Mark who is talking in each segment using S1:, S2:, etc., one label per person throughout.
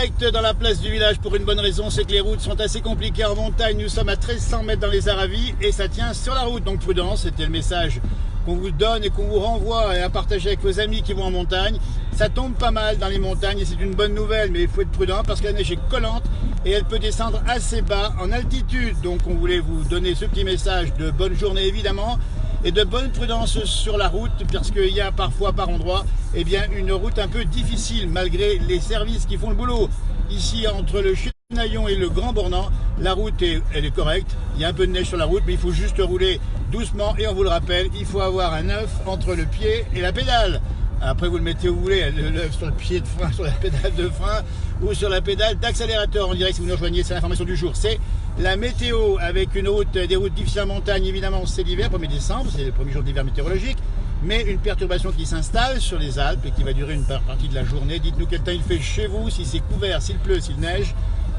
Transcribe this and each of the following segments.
S1: direct dans la place du village pour une bonne raison, c'est que les routes sont assez compliquées en montagne. Nous sommes à 1300 mètres dans les Aravis et ça tient sur la route. Donc prudence, c'était le message qu'on vous donne et qu'on vous renvoie et à partager avec vos amis qui vont en montagne. Ça tombe pas mal dans les montagnes et c'est une bonne nouvelle, mais il faut être prudent parce que la neige est collante et elle peut descendre assez bas en altitude. Donc on voulait vous donner ce petit message de bonne journée évidemment et de bonne prudence sur la route parce qu'il y a parfois par endroit une route un peu difficile malgré les services qui font le boulot. Ici entre le Chinaillon et le Grand Bornand, la route elle est correcte, il y a un peu de neige sur la route mais il faut juste rouler doucement et on vous le rappelle, il faut avoir un œuf entre le pied et la pédale. Après vous le mettez où vous voulez, l'œuf sur le pied de frein, sur la pédale de frein ou sur la pédale d'accélérateur. En direct si vous nous rejoignez, c'est l'information du jour, c'est la météo avec des routes difficiles en montagne. Évidemment c'est l'hiver, 1er décembre, c'est le premier jour d'hiver météorologique, mais une perturbation qui s'installe sur les Alpes et qui va durer une partie de la journée. Dites-nous quel temps il fait chez vous, si c'est couvert, s'il pleut, s'il neige,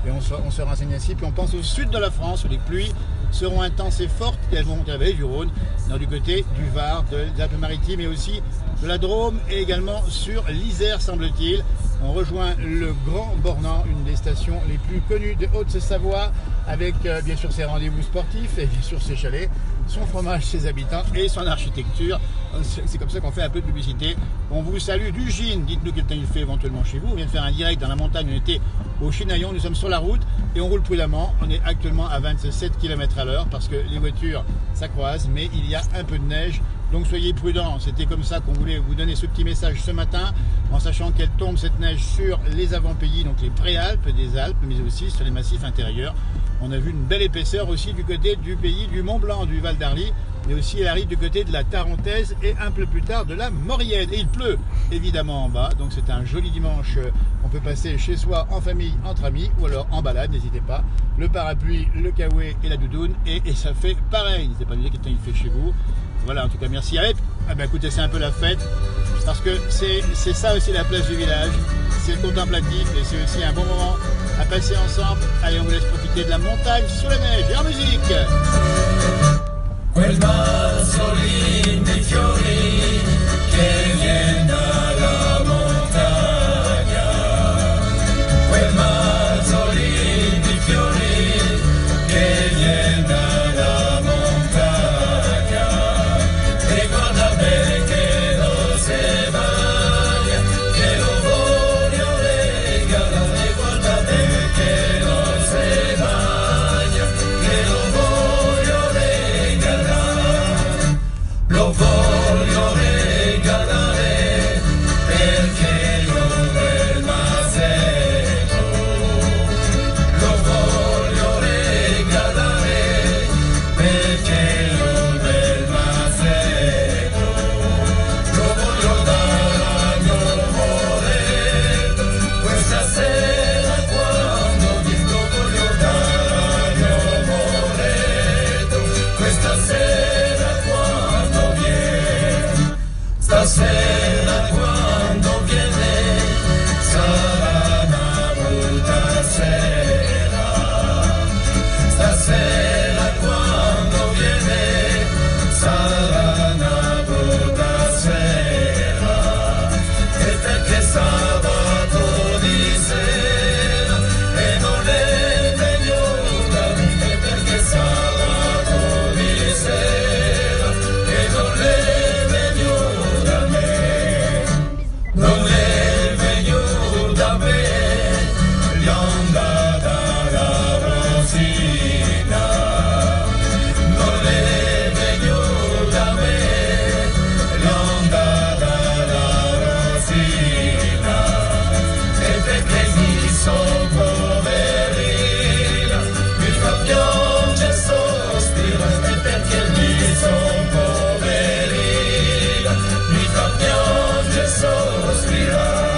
S1: et on se renseigne ainsi. Puis on pense au sud de la France où les pluies seront intenses et fortes, elles vont monter du Rhône, du côté du Var, des Alpes-Maritimes et aussi de la Drôme et également sur l'Isère semble-t-il. On rejoint le Grand Bornand, une des stations les plus connues de Haute-Savoie, avec bien sûr ses rendez-vous sportifs et bien sûr ses chalets, son fromage, ses habitants et son architecture. C'est comme ça qu'on fait un peu de publicité. On vous salue du Gine, dites-nous quel temps il fait éventuellement chez vous. On vient de faire un direct dans la montagne, on était au Chinaillon, nous sommes sur la route et on roule prudemment. On est actuellement à 27 km à l'heure parce que les voitures s'accroisent, mais il y a un peu de neige. Donc soyez prudents, c'était comme ça qu'on voulait vous donner ce petit message ce matin, en sachant qu'elle tombe cette neige sur les avant-pays, donc les préalpes des Alpes, mais aussi sur les massifs intérieurs. On a vu une belle épaisseur aussi du côté du pays du Mont Blanc, du Val d'Arly, mais aussi elle arrive du côté de la Tarentaise et un peu plus tard de la Maurienne. Et il pleut évidemment en bas, donc c'est un joli dimanche. On peut passer chez soi en famille, entre amis, ou alors en balade, n'hésitez pas. Le parapluie, le kawaii et la doudoune, et ça fait pareil. N'hésitez pas à me dire quel temps il fait chez vous. Voilà, en tout cas, merci Arep. Écoutez, c'est un peu la fête, parce que c'est ça aussi la place du village, c'est le contemplatif, et c'est aussi un bon moment à passer ensemble. Allez, on vous laisse profiter de la montagne sous la neige, et en musique.
S2: Quel mazzolin di fiori che vien dalla montagna, quel mazzolin di fiori che vien dalla montagna, e guarda bene che non se vaglia, che lo voglio regalare, e guarda bene che non se vaglia, che lo voglio regalare, lo voglio regalare perché un bel masetto, lo voglio regalare perché un bel masetto, lo voglio dare al mio moretto, questa sera quando viene, lo voglio dare al mio moretto, questa sera quando viene, stasera quando viene, sarà una brutta sera, stasera quando viene, sarà una brutta sera, e perché sabato di sera e non è venuta, e perché sabato di sera e non è venuta a me, non è venuta a me, l'onda dalla rosina, non è venuta a me, l'onda dalla rosina, e perché mi son poverina, mi fa piangere sospirare, e perché mi son poverina, mi fa piangere sospirare,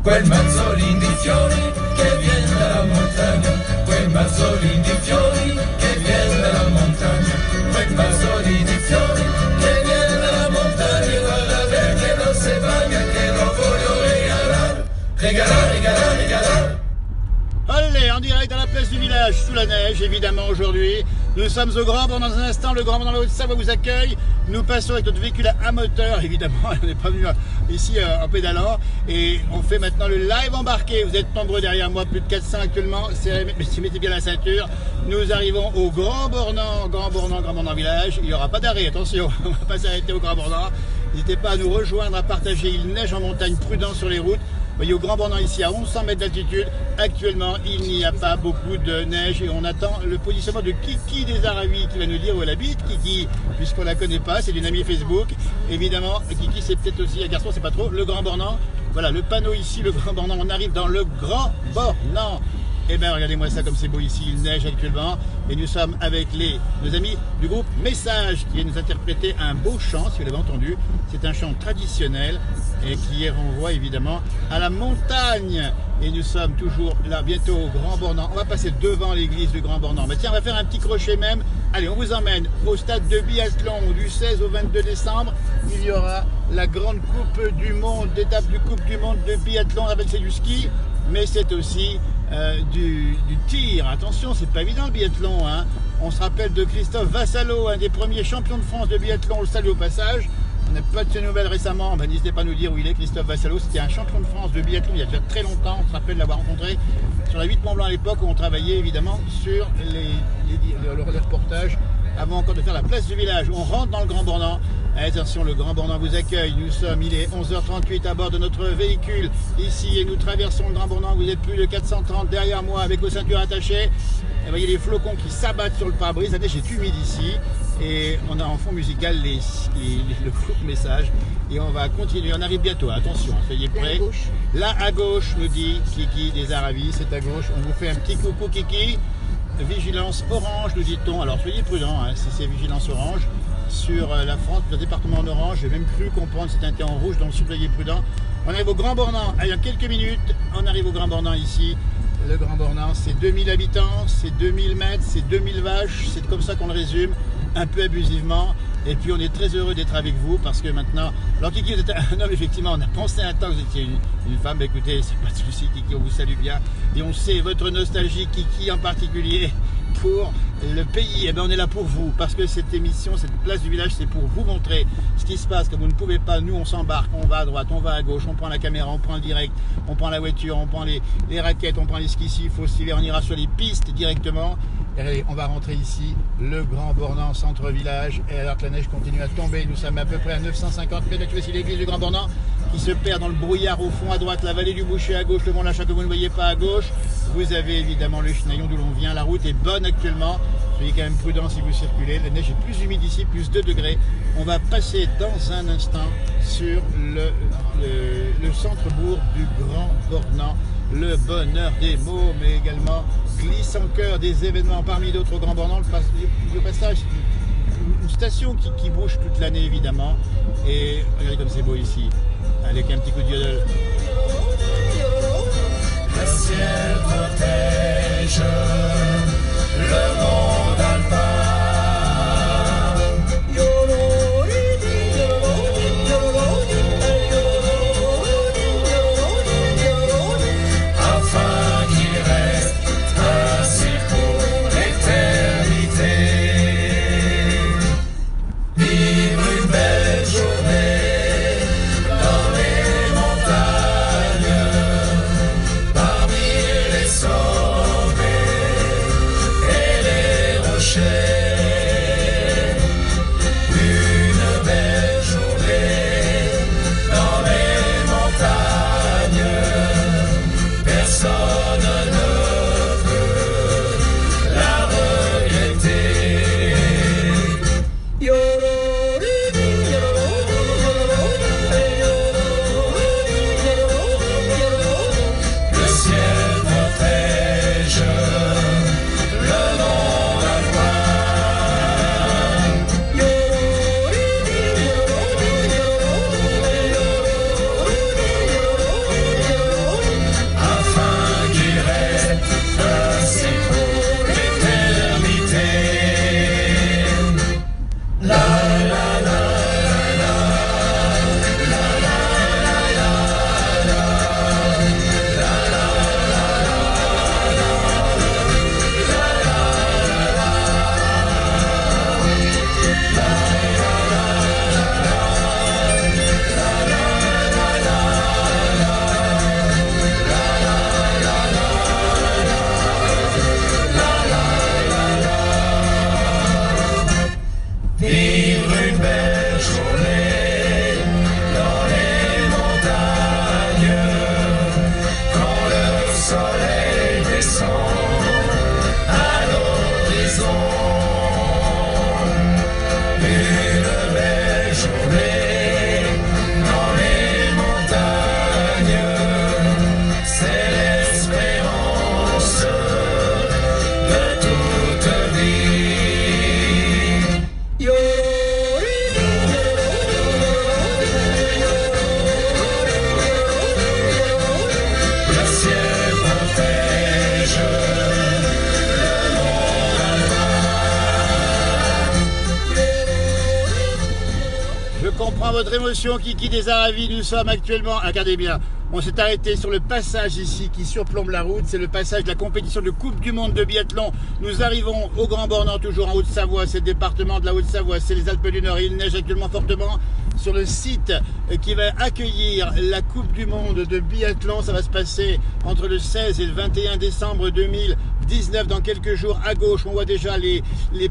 S2: quel mazzolin di fiori che viene dalla montagna, quel mazzolin di fiori che viene dalla montagna, quel mazzolin di fiori che viene dalla montagna, guarda perché non si paga, che lo voglio regalare, regalare, regalare, regalare.
S1: Allez, en direct dans la place du village, sous la neige évidemment aujourd'hui. Nous sommes au Grand Bornand dans un instant, le Grand Bornand de la Haute-Savoie vous accueille. Nous passons avec notre véhicule à moteur, évidemment, on n'est pas venu ici en pédalant. Et on fait maintenant le live embarqué. Vous êtes nombreux derrière moi, plus de 400 actuellement. Mettez bien la ceinture. Nous arrivons au Grand Bornand, Grand Bornand village. Il n'y aura pas d'arrêt, attention, on ne va pas s'arrêter au Grand Bornand. N'hésitez pas à nous rejoindre, à partager. Il neige en montagne, prudent sur les routes. Vous voyez au Grand Bornand ici à 1100 mètres d'altitude. Actuellement, il n'y a pas beaucoup de neige et on attend le positionnement de Kiki des Aravis qui va nous dire où elle habite. Kiki, puisqu'on la connaît pas, c'est une amie Facebook. Évidemment, Kiki c'est peut-être aussi un garçon, c'est pas trop. Le Grand Bornand, voilà le panneau ici, le Grand Bornand. On arrive dans le Grand Bornand. Eh bien, regardez-moi ça comme c'est beau ici, il neige actuellement. Et nous sommes avec nos amis du groupe Message qui vient nous interpréter un beau chant, si vous l'avez entendu. C'est un chant traditionnel et qui renvoie évidemment à la montagne. Et nous sommes toujours là, bientôt au Grand Bornand. On va passer devant l'église du Grand Bornand. Mais tiens, on va faire un petit crochet même. Allez, on vous emmène au stade de biathlon du 16 au 22 décembre. Il y aura la grande coupe du monde, l'étape du coupe du monde de biathlon. Avec c'est du ski, mais c'est aussi du tir. Attention, c'est pas évident le biathlon, hein. On se rappelle de Christophe Vassallo, un des premiers champions de France de biathlon. On le salue au passage. On n'a pas de ses nouvelles récemment. Ben, n'hésitez pas à nous dire où il est, Christophe Vassallo. C'était un champion de France de biathlon il y a déjà très longtemps. On se rappelle l'avoir rencontré sur la 8 Mont Blanc à l'époque où on travaillait évidemment sur le reportage avant encore de faire la place du village. On rentre dans le Grand Bornand. Attention, le Grand Bornand vous accueille. Il est 11h38 à bord de notre véhicule ici et nous traversons le Grand Bornand. Vous êtes plus de 430 derrière moi avec vos ceintures attachées. Et vous voyez les flocons qui s'abattent sur le pare-brise. La neige est humide ici et on a en fond musical le groupe Message et on va continuer. On arrive bientôt. Attention, soyez prêts. Là à gauche, nous dit Kiki des Aravis. C'est à gauche. On vous fait un petit coucou, Kiki. Vigilance orange, nous dit-on. Alors soyez prudents, hein, si c'est vigilance orange sur la France, le département en orange. J'ai même cru comprendre que c'était en rouge, donc soyez prudents. On arrive au Grand Bornand. Allez, en quelques minutes, on arrive au Grand Bornand ici. Le Grand Bornand, c'est 2000 habitants, c'est 2000 mètres, c'est 2000 vaches. C'est comme ça qu'on le résume, un peu abusivement. Et puis on est très heureux d'être avec vous parce que maintenant, alors Kiki, vous êtes un homme, effectivement, on a pensé un temps que vous étiez une femme. Bah, écoutez, c'est pas de souci, Kiki, on vous salue bien. Et on sait votre nostalgie, Kiki en particulier, pour le pays. Et bien on est là pour vous parce que cette émission, cette place du village, c'est pour vous montrer ce qui se passe. Quand vous ne pouvez pas, nous on s'embarque, on va à droite, on va à gauche, on prend la caméra, on prend le direct, on prend la voiture, on prend les raquettes, on prend les skis, s'il faut s'y on ira sur les pistes directement. Et allez, on va rentrer ici, le Grand Bornand, centre-village. Et alors que la neige continue à tomber, nous sommes à peu près à 950 mètres. Voici l'église du Grand Bornand qui se perd dans le brouillard au fond à droite, la vallée du Boucher à gauche, le Mont Lachat que vous ne voyez pas à gauche. Vous avez évidemment le Chenaillon d'où l'on vient. La route est bonne actuellement. Soyez quand même prudents si vous circulez. La neige est plus humide ici, plus 2 degrés. On va passer dans un instant sur le centre-bourg du Grand Bornand. Le bonheur des mots, mais également glisse en cœur des événements parmi d'autres au Grand Bornand. Le passage, une station qui bouge toute l'année évidemment. Et regardez comme c'est beau ici, avec un petit coup de yodel.
S2: Le ciel protège le monde alpin. So
S1: votre émotion, Kiki des Aravis. Nous sommes actuellement, regardez bien, on s'est arrêté sur le passage ici qui surplombe la route. C'est le passage de la compétition de Coupe du Monde de biathlon. Nous arrivons au Grand Bornand, toujours en Haute-Savoie. C'est le département de la Haute-Savoie, c'est les Alpes du Nord. Il neige actuellement fortement sur le site qui va accueillir la Coupe du Monde de biathlon. Ça va se passer entre le 16 et le 21 décembre 2019. Dans quelques jours, à gauche, on voit déjà les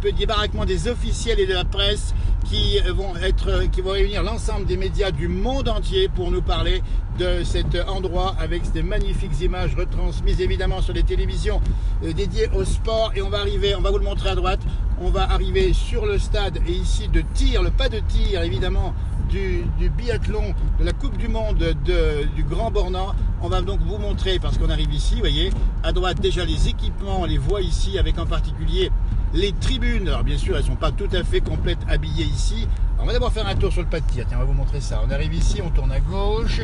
S1: petits baraquements des officiels et de la presse qui vont réunir l'ensemble des médias du monde entier pour nous parler de cet endroit avec ces magnifiques images retransmises évidemment sur les télévisions dédiées au sport. Et on va vous le montrer à droite, on va arriver sur le stade et ici de tir, le pas de tir évidemment du biathlon de la Coupe du Monde du Grand Bornand. On va donc vous montrer, parce qu'on arrive ici, vous voyez, à droite déjà les équipements, on les voit ici avec en particulier les tribunes. Alors bien sûr, elles ne sont pas tout à fait complètes habillées ici. Alors, on va d'abord faire un tour sur le pas de tir. Tiens, on va vous montrer ça. On arrive ici, on tourne à gauche.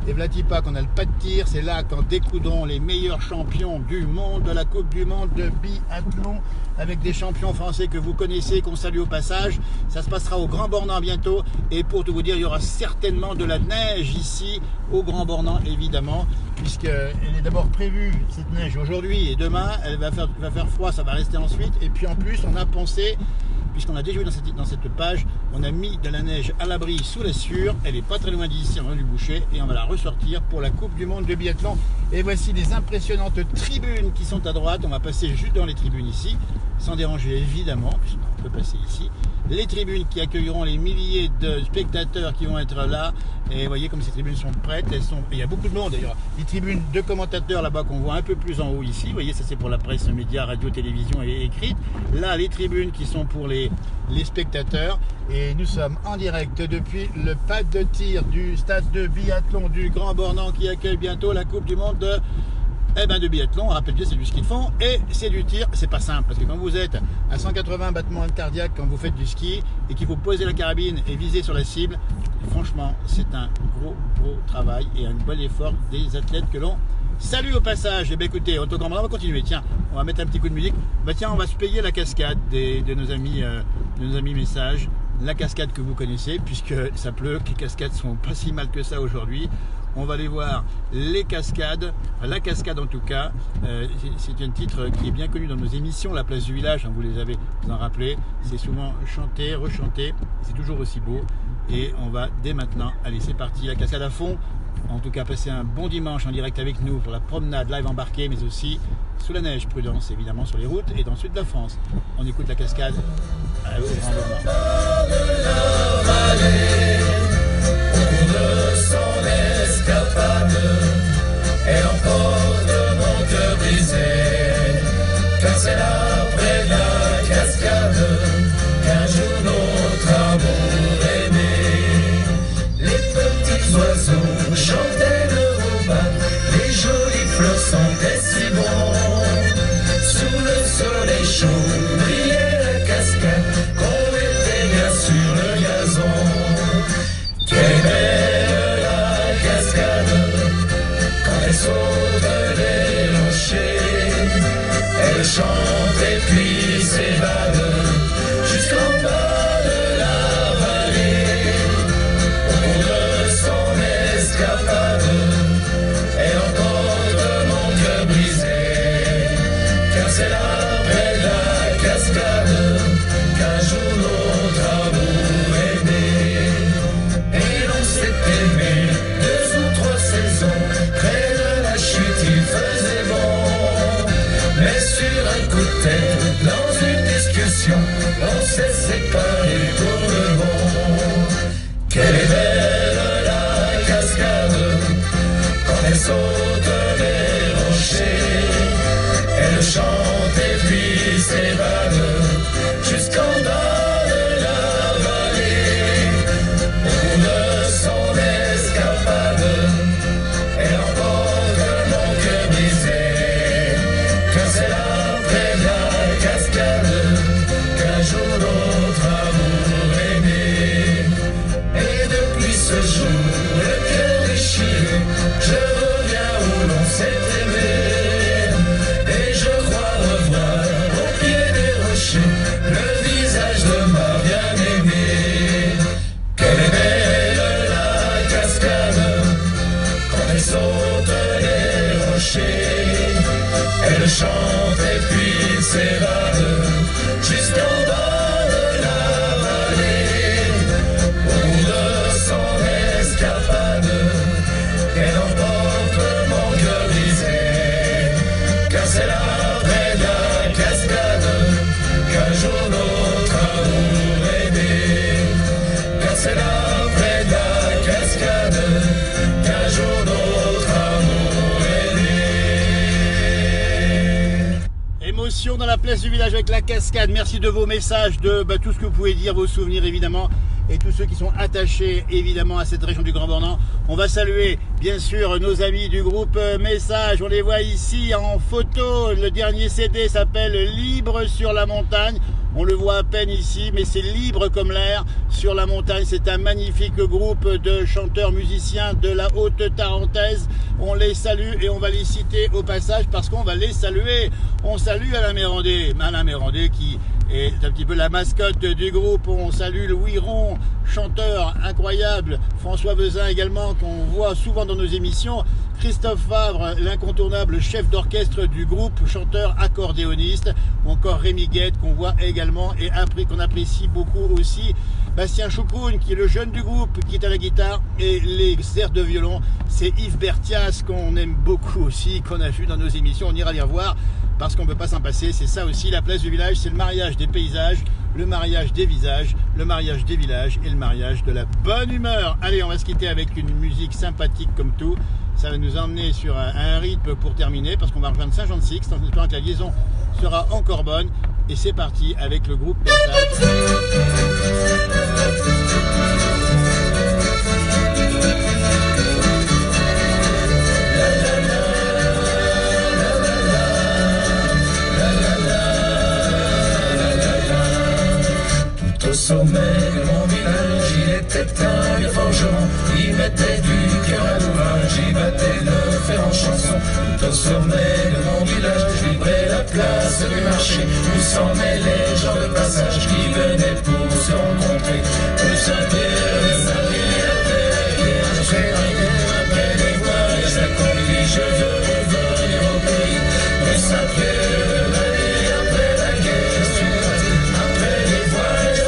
S1: Et vlati pas qu'on a le pas de tir. C'est là qu'en découdront les meilleurs champions du monde de la Coupe du Monde de biathlon, avec des champions français que vous connaissez, qu'on salue au passage. Ça se passera au Grand Bornand bientôt. Et pour tout vous dire, il y aura certainement de la neige ici au Grand Bornand, évidemment, puisqu'elle est d'abord prévue, cette neige, aujourd'hui et demain. Elle va faire froid, ça va rester ensuite. Et puis en plus, on a pensé, puisqu'on a déjà vu dans cette page, on a mis de la neige à l'abri sous la Sûre. Elle n'est pas très loin d'ici, on va du boucher, et on va la ressortir pour la Coupe du Monde de biathlon. Et voici les impressionnantes tribunes qui sont à droite. On va passer juste dans les tribunes ici, sans déranger évidemment, puisqu'on peut passer ici. Les tribunes qui accueilleront les milliers de spectateurs qui vont être là. Et vous voyez comme ces tribunes sont prêtes. Il y a beaucoup de monde d'ailleurs. Les tribunes de commentateurs là-bas qu'on voit un peu plus en haut ici. Vous voyez, ça c'est pour la presse, médias, radio, télévision et écrite. Là, les tribunes qui sont pour les spectateurs. Et nous sommes en direct depuis le pas de tir du stade de biathlon du Grand Bornand qui accueille bientôt la Coupe du Monde de biathlon. On rappelle bien, c'est du ski de fond et c'est du tir. C'est pas simple parce que quand vous êtes à 180 battements cardiaques quand vous faites du ski et qu'il faut poser la carabine et viser sur la cible, franchement c'est un gros travail et un bel effort des athlètes que l'on salue au passage. Et bien écoutez, on va continuer. Tiens, on va mettre un petit coup de musique. Tiens, on va se payer la cascade de nos amis messages. La cascade que vous connaissez, puisque ça pleut, que les cascades sont pas si mal que ça aujourd'hui. On va aller voir les cascades, la cascade en tout cas. C'est un titre qui est bien connu dans nos émissions, La Place du Village, hein, vous en rappelez. C'est souvent chanté, rechanté, c'est toujours aussi beau. Et on va dès maintenant, allez c'est parti, la cascade à fond. En tout cas, passez un bon dimanche en direct avec nous pour la promenade live embarquée, mais aussi sous la neige, prudence évidemment sur les routes et dans le sud de la France. On écoute la cascade au Grand Bornand.
S2: De son escapade, elle emporte mon cœur brisé, car c'est là près de la cascade qu'un jour notre amour est né. Les petits oiseaux chantaient le robin, les jolies fleurs sentaient si bon. Sous le soleil chaud brillait la cascade, qu'on était bien sur le gazon. Quelle belle la cascade, quand elle saute les rochers, elle chante et puis s'évade jusqu'en bas de la vallée. Au cours de son escapade, elle emporte mon cœur brisé, car c'est là près de la cascade qu'un jour notre amour est né. Aimé 2 ou 3 saisons, près de la chute il faisait bon. Mais sur un coup de tête, dans une discussion, Il chante et puis il s'évade jusqu'en bas de la vallée. Au bout de son escapade, elle emporte mon cœur brisé. Car c'est là près de la cascade qu'un jour notre amour est né. Car c'est là près de la cascade qu'un jour notre amour est né.
S1: Émotion dans la place du village avec la cascade. Merci de vos messages, de tout ce que vous pouvez dire, vos souvenirs évidemment, et tous ceux qui sont attachés évidemment à cette région du Grand Bornand. On va saluer bien sûr nos amis du groupe Message. On les voit ici en photo. Le dernier CD s'appelle Libre sur la montagne. On le voit à peine ici, mais c'est libre comme l'air sur la montagne. C'est un magnifique groupe de chanteurs musiciens de la Haute-Tarentaise. On les salue et on va les citer au passage parce qu'on va les saluer. On salue Alain Mérandé. Alain Mérandé qui est un petit peu la mascotte du groupe. On salue Louis Ron, chanteur incroyable. François Vezin également, qu'on voit souvent dans nos émissions. Christophe Favre, l'incontournable chef d'orchestre du groupe, chanteur accordéoniste. Ou encore Rémi Guette, qu'on voit également et qu'on apprécie beaucoup aussi. Bastien Choucroune, qui est le jeune du groupe, qui est à la guitare et les airs de violon. C'est Yves Berthias, qu'on aime beaucoup aussi, qu'on a vu dans nos émissions. On ira les revoir parce qu'on ne peut pas s'en passer. C'est ça aussi, la place du village, c'est le mariage des paysages, le mariage des visages, le mariage des villages et le mariage de la bonne humeur. Allez, on va se quitter avec une musique sympathique comme tout. Ça va nous emmener sur un rythme pour terminer, parce qu'on va rejoindre Saint-Jean-de-Sixte en espérant que la liaison sera encore bonne. Et c'est parti avec le groupe Message.
S2: Au sommet de mon village, il était un vieux forgeron. Il mettait du cœur à l'ouvrage, il battait le fer en chanson. Tout au sommet de mon village, je vibrais la place du marché, où s'en mêlaient les gens de passage qui venaient pour se rencontrer. Rue Saint-Pierre, les amis, après la guerre, après les voyages accomplis, je veux revenir au pays. Rue Saint-Pierre, après la guerre, je suis parti, après les voyages.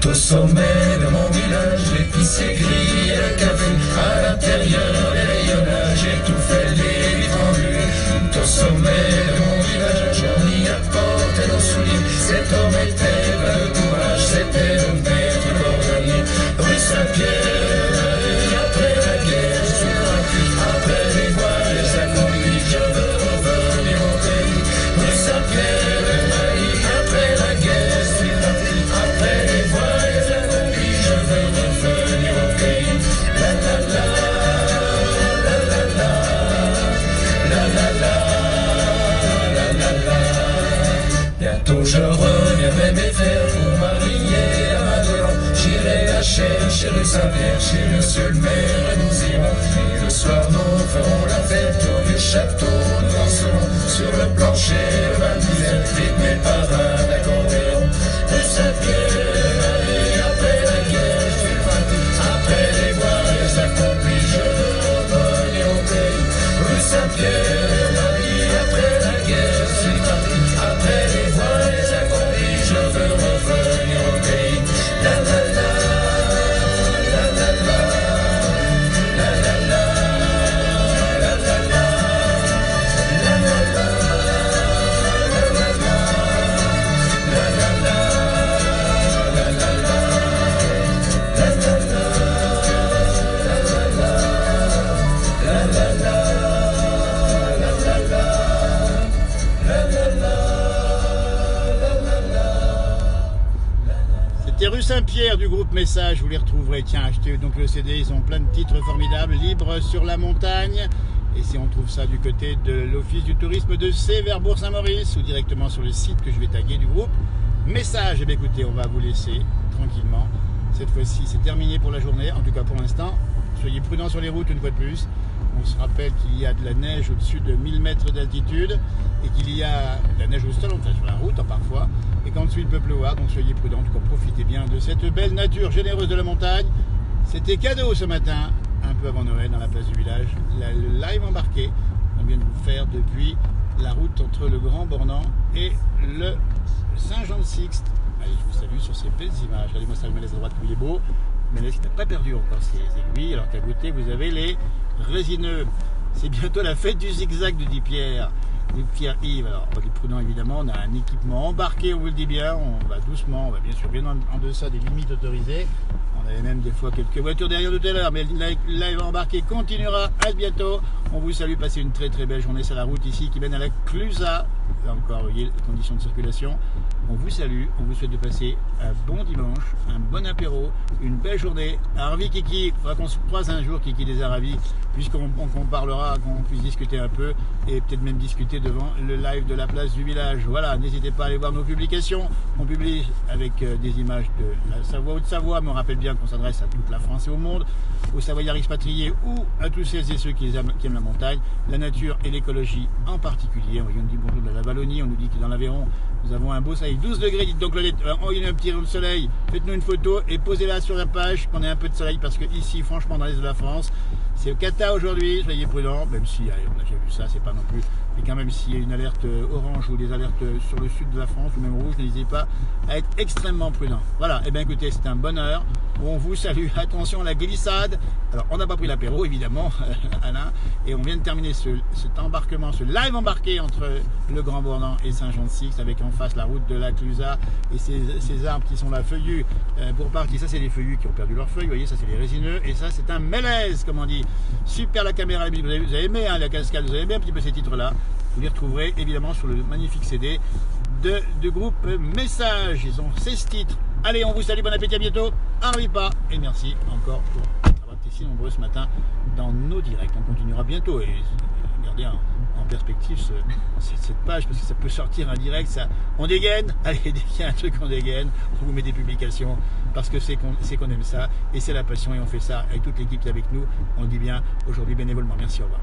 S2: Au sommet de mon village, l'épicier grille et le café. À l'intérieur, les rayonnages étouffaient les vitres embuées. Tout au sommet de mon village, on y apportait nos souliers. Cet homme était plein de courage, c'était le maître cordonnier. Rue Saint-Pierre, après la guerre, je suis parti. Après les voyages accomplis, je veux revenir au pays. Rue Saint-Pierre, après la guerre, je suis parti. Après les voyages accomplis, je veux revenir au pays. La la la, la la la, la la la, la la la. Bientôt je reviendrai mes frères pour m'aligner à Madelon. J'irai à chercher rue Saint-Pierre, chez monsieur le maire, et nous irons. Et le soir nous ferons la fête au vieux château, nous danserons sur le plancher, le bal d'hiver, rythmé par un accordéon. Rue Saint-Pierre, après la guerre, je suis parti. Après les voyages accomplis, je veux revenir au pays. Rue Saint-Pierre, après la guerre, je suis parti. Après les voyages accomplis, je veux revenir au pays. La la la, la la la, la la la, la la la, la la la, la la la, la la la.
S1: C'était rue Saint-Pierre du groupe Message, vous les retrouverez. Tiens, achetez donc le CD, ils ont plein de titres formidables. Libre sur la montagne. Et si on trouve ça du côté de l'Office du tourisme de C vers Bourg-Saint-Maurice ou directement sur le site que je vais taguer du groupe Message. Eh bien écoutez, on va vous laisser tranquillement. Cette fois-ci, c'est terminé pour la journée, en tout cas pour l'instant. Soyez prudents sur les routes une fois de plus. On se rappelle qu'il y a de la neige au-dessus de 1000 mètres d'altitude et qu'il y a de la neige au sol, enfin sur la route parfois, et qu'ensuite il peut pleuvoir, donc soyez prudents, en tout cas profitez bien de cette belle nature généreuse de la montagne. C'était cadeau ce matin, un peu avant Noël, dans la place du village, le live embarqué qu'on vient de vous faire depuis la route entre le Grand Bornand et le Saint-Jean-de-Sixte. Allez, je vous salue sur ces belles images. Regardez-moi ça, le Mélèze à droite, il est beau. Mélèze qui n'a pas perdu encore ses aiguilles, alors qu'à côté vous avez les résineux. C'est bientôt la fête du zigzag, nous dit Pierre. Et Pierre-Yves, alors on va être prudent évidemment, on a un équipement embarqué, on vous le dit bien, on va doucement, on va bien sûr bien en deçà des limites autorisées. On avait même des fois quelques voitures derrière tout à l'heure, mais le live embarqué continuera. À bientôt. On vous salue, passez une très très belle journée sur la route ici qui mène à la Clusaz. Là encore, voyez les conditions de circulation. On vous salue, on vous souhaite de passer un bon dimanche, un bon apéro, une belle journée. Arvi Kiki, il faudra qu'on se croise un jour, Kiki des Aravis, puisqu'on parlera, qu'on puisse discuter un peu et peut-être même discuter devant le live de la place du village. Voilà, n'hésitez pas à aller voir nos publications. On publie avec des images de la Savoie ou de Savoie, mais on rappelle bien qu'on s'adresse à toute la France et au monde, aux Savoyards expatriés ou à tous celles et ceux qui aiment la montagne, la nature et l'écologie en particulier. On nous dit bonjour de la Wallonie, on nous dit que dans l'Aveyron, nous avons un beau soleil, 12 degrés, dites donc Claudette, il y a un petit rayon de soleil, faites-nous une photo et posez-la sur la page, qu'on ait un peu de soleil, parce que ici, franchement, dans l'est de la France, c'est au cata aujourd'hui, soyez prudents, même si, allez, on a déjà vu ça, c'est pas non plus, et quand même s'il y a une alerte orange ou des alertes sur le sud de la France, ou même rouge, n'hésitez pas à être extrêmement prudent. Voilà, et bien écoutez, c'est un bonheur, on vous salue, attention à la glissade, alors on n'a pas pris l'apéro, évidemment, Alain, et on vient de terminer cet embarquement, ce live embarqué entre le Grand Bornand et Saint-Jean-de-Sixte, avec en face la route de la Clusaz et ces arbres qui sont là feuillus pour partir. Ça c'est les feuillus qui ont perdu leurs feuilles, vous voyez, ça c'est les résineux, et ça c'est un mélèze, comme on dit. Super la caméra, vous avez aimé hein, la cascade, vous avez aimé un petit peu ces titres là, vous les retrouverez évidemment sur le magnifique CD de groupe Message. Ils ont 16 titres. Allez, on vous salue, bon appétit, à bientôt, n'arrive pas, et merci encore pour avoir été si nombreux ce matin dans nos directs. On continuera bientôt, et regardez en perspective cette page, parce que ça peut sortir en direct, ça, on dégaine, allez, dès qu'il y a un truc on dégaine, on vous met des publications, parce que c'est qu'on aime ça, et c'est la passion, et on fait ça avec toute l'équipe qui est avec nous, on le dit bien aujourd'hui bénévolement. Merci, au revoir.